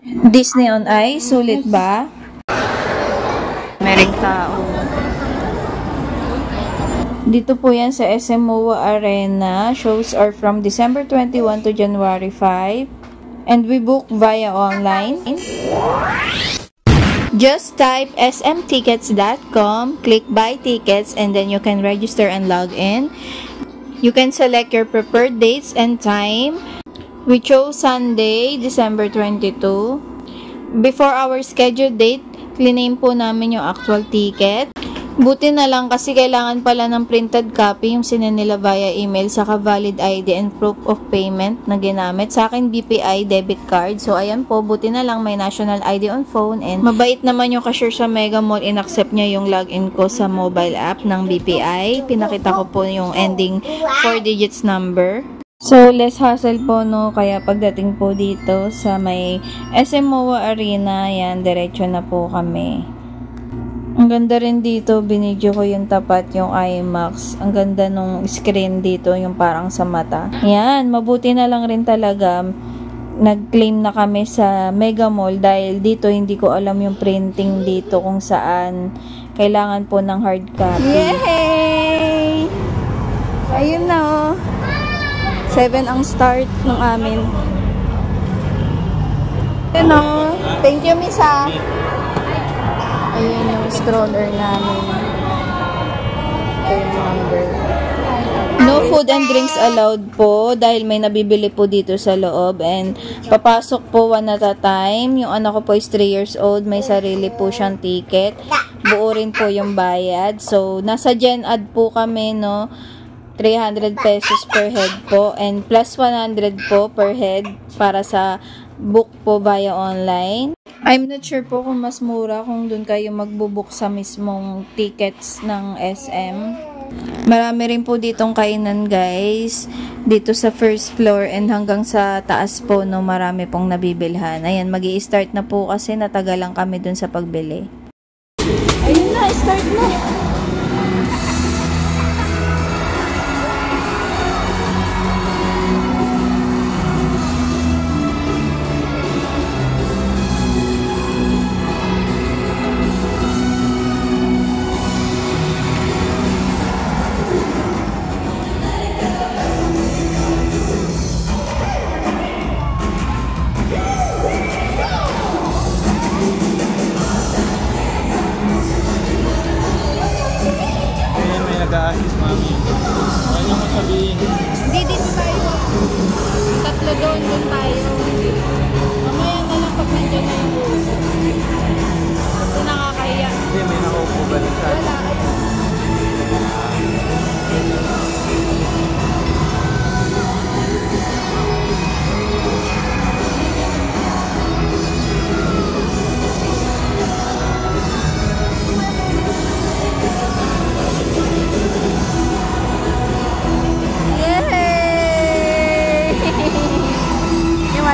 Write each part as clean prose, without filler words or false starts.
Disney on Ice, sulit ba? Mereng tao. Dito po yan sa SM MOA Arena. Shows are from December 21 to January 5. And we book via online. Just type smtickets.com, click buy tickets, and then you can register and log in. You can select your preferred dates and time. We chose Sunday, December 22. Before our scheduled date, cliname po namin yung actual ticket. Buti na lang kasi kailangan pala ng printed copy yung sinend nila via email, saka valid ID and proof of payment na ginamit. Sa akin, BPI debit card. So, ayan po, buti na lang may national ID on phone, and mabait naman yung cashier sa Mega Mall. In-accept niya yung login ko sa mobile app ng BPI. Pinakita ko po yung ending 4 digits number. So, less hassle po, no? Kaya pagdating po dito sa may SM MOA Arena, yan, diretso na po kami. Ang ganda rin dito, binidyo ko yung tapat, yung IMAX. Ang ganda nung screen dito, yung parang sa mata. Yan, mabuti na lang rin talaga. Nag-claim na kami sa Mega Mall dahil dito hindi ko alam yung printing dito kung saan kailangan po ng hard copy. Yay! Ayun na, oh. 7 ang start ng amin. Ayun, oh. Thank you, Miss, ha. Ayan yung stroller namin. Ito yung number. No food and drinks allowed po dahil may nabibili po dito sa loob, and papasok po one at a time. Yung anak ko po is 3 years old. May sarili po siyang ticket. Buo rin po yung bayad. So, nasa Gen Ad po kami, no? 300 pesos per head po, and plus 100 po per head para sa book po via online. I'm not sure po kung mas mura kung dun kayo magbubook sa mismong tickets ng SM. Marami rin po ditong kainan, guys. Dito sa first floor and hanggang sa taas po, no, marami pong nabibilhan. Ayan, magi-start na po kasi natagal lang kami dun sa pagbili. Ayun na, start na. Nag-a-assist, mami. Ano mo sabihin? Hindi, dito tayo. Tatlo doon tayo. Mamaya na lang pag nandiyan na yung bus. Kasi nakakaya. Hindi, may nakaupo ba rin sa akin? Wala.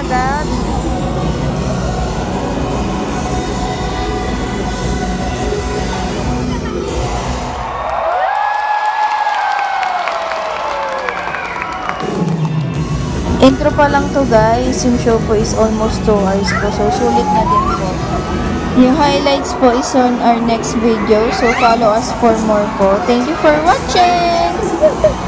Dad. Intro pa lang to, guys. Yung show po is almost 2 hours po. So, sulit na din po. Yung highlights po is on our next video. So, follow us for more po. Thank you for watching!